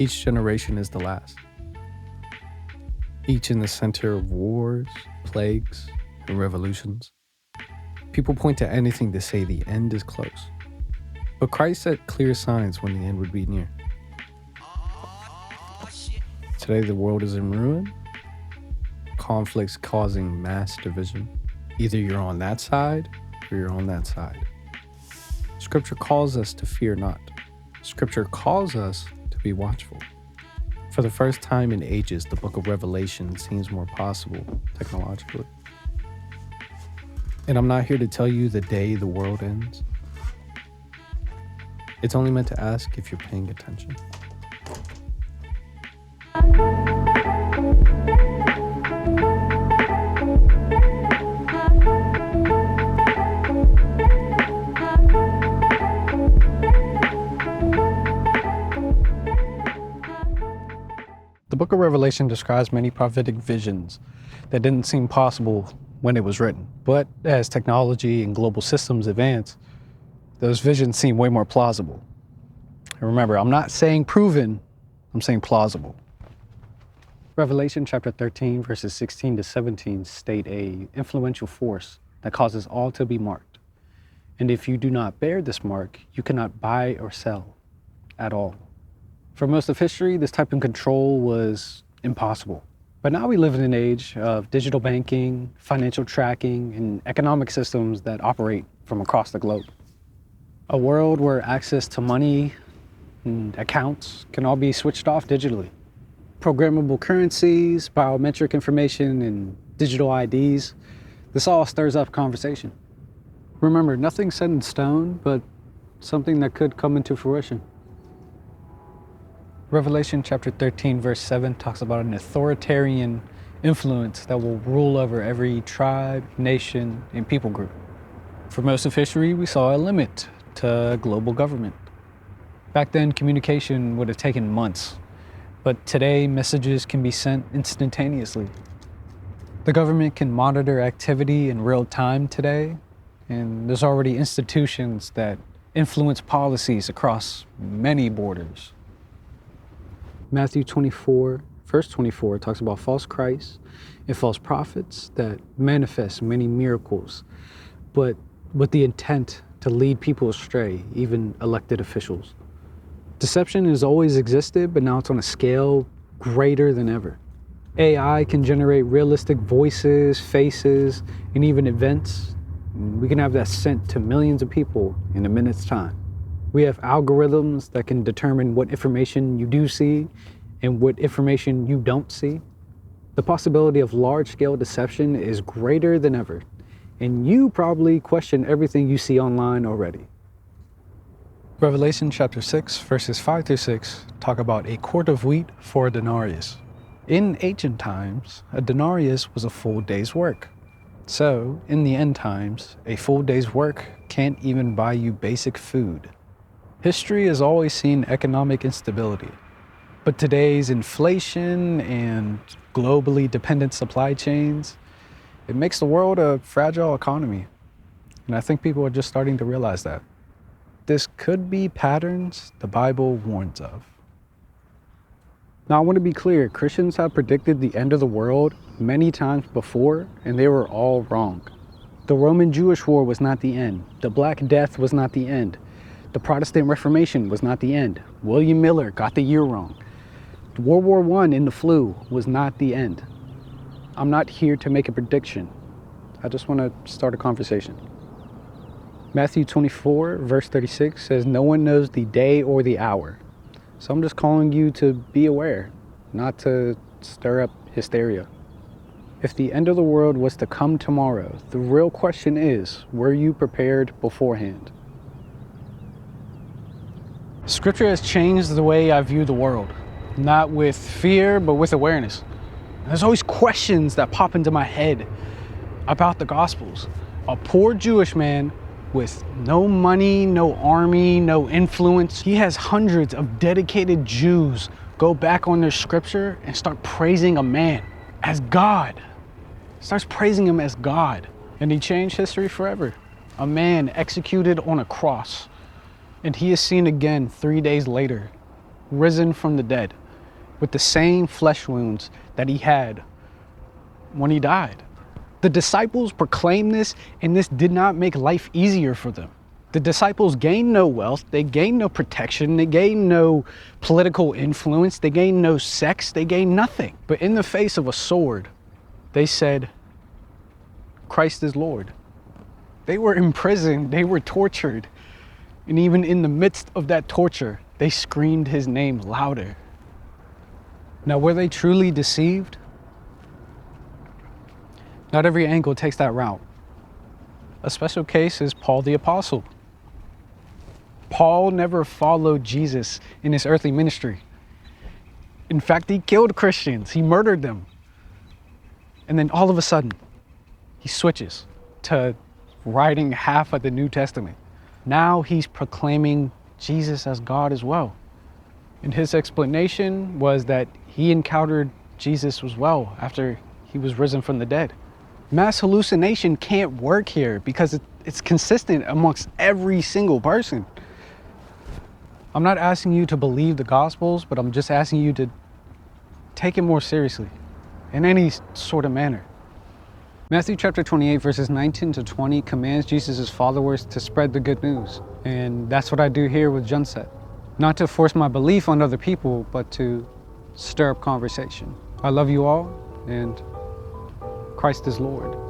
Each generation is the last. Each in the center of wars, plagues, and revolutions. People point to anything to say the end is close. But Christ set clear signs when the end would be near. Today the world is in ruin. Conflicts causing mass division. Either you're on that side or you're on that side. Scripture calls us to fear not. Scripture calls us to be watchful. For the first time in ages, the book of Revelation seems more possible technologically. And I'm not here to tell you the day the world ends. It's only meant to ask if you're paying attention. The book of Revelation describes many prophetic visions that didn't seem possible when it was written. But as technology and global systems advance, those visions seem way more plausible. And remember, I'm not saying proven, I'm saying plausible. Revelation chapter 13, verses 16 to 17 state a influential force that causes all to be marked. And if you do not bear this mark, you cannot buy or sell at all. For most of history, this type of control was impossible. But now we live in an age of digital banking, financial tracking, and economic systems that operate from across the globe. A world where access to money and accounts can all be switched off digitally. Programmable currencies, biometric information, and digital IDs, this all stirs up conversation. Remember, nothing's set in stone, but something that could come into fruition. Revelation chapter 13, verse 7 talks about an authoritarian influence that will rule over every tribe, nation, and people group. For most of history, we saw a limit to global government. Back then, communication would have taken months, but today, messages can be sent instantaneously. The government can monitor activity in real time today, and there's already institutions that influence policies across many borders. Matthew 24, verse 24 talks about false Christs and false prophets that manifest many miracles, but with the intent to lead people astray, even elected officials. Deception has always existed, but now it's on a scale greater than ever. AI can generate realistic voices, faces, and even events. We can have that sent to millions of people in a minute's time. We have algorithms that can determine what information you do see and what information you don't see. The possibility of large-scale deception is greater than ever, and you probably question everything you see online already. Revelation chapter 6, verses 5 through 6 talk about a quart of wheat for a denarius. In ancient times, a denarius was a full day's work. So, in the end times, a full day's work can't even buy you basic food. History has always seen economic instability, but today's inflation and globally dependent supply chains, it makes the world a fragile economy. And I think people are just starting to realize that. This could be patterns the Bible warns of. Now, I want to be clear, Christians have predicted the end of the world many times before, and they were all wrong. The Roman-Jewish War was not the end. The Black Death was not the end. The Protestant Reformation was not the end. William Miller got the year wrong. World War I in the flu was not the end. I'm not here to make a prediction. I just want to start a conversation. Matthew 24, verse 36 says, "No one knows the day or the hour." So I'm just calling you to be aware, not to stir up hysteria. If the end of the world was to come tomorrow, the real question is, were you prepared beforehand? Scripture has changed the way I view the world, not with fear, but with awareness. There's always questions that pop into my head about the Gospels. A poor Jewish man with no money, no army, no influence. He has hundreds of dedicated Jews go back on their scripture and start praising a man as God. Starts praising him as God. And he changed history forever. A man executed on a cross. And he is seen again 3 days later. risen from the dead with the same flesh wounds that he had when he died. The disciples proclaimed this, and this did not make life easier for them. The disciples gained no wealth, they gained no protection, they gained no political influence, they gained no sex, they gained nothing. But in the face of a sword, they said, Christ is Lord. They were imprisoned, they were tortured, and even in the midst of that torture, they screamed his name louder. Now, were they truly deceived? Not every angle takes that route. A special case is Paul the Apostle. Paul never followed Jesus in his earthly ministry. In fact, he killed Christians, he murdered them. And then all of a sudden, he switches to writing half of the New Testament. Now he's proclaiming Jesus as God as well. And his explanation was that he encountered Jesus as well after he was risen from the dead. Mass hallucination can't work here because it's consistent amongst every single person. I'm not asking you to believe the Gospels, but I'm just asking you to take it more seriously in any sort of manner. Matthew chapter 28 verses 19 to 20 commands Jesus' followers to spread the good news. And that's what I do here with Junset. Not to force my belief on other people, but to stir up conversation. I love you all, and Christ is Lord.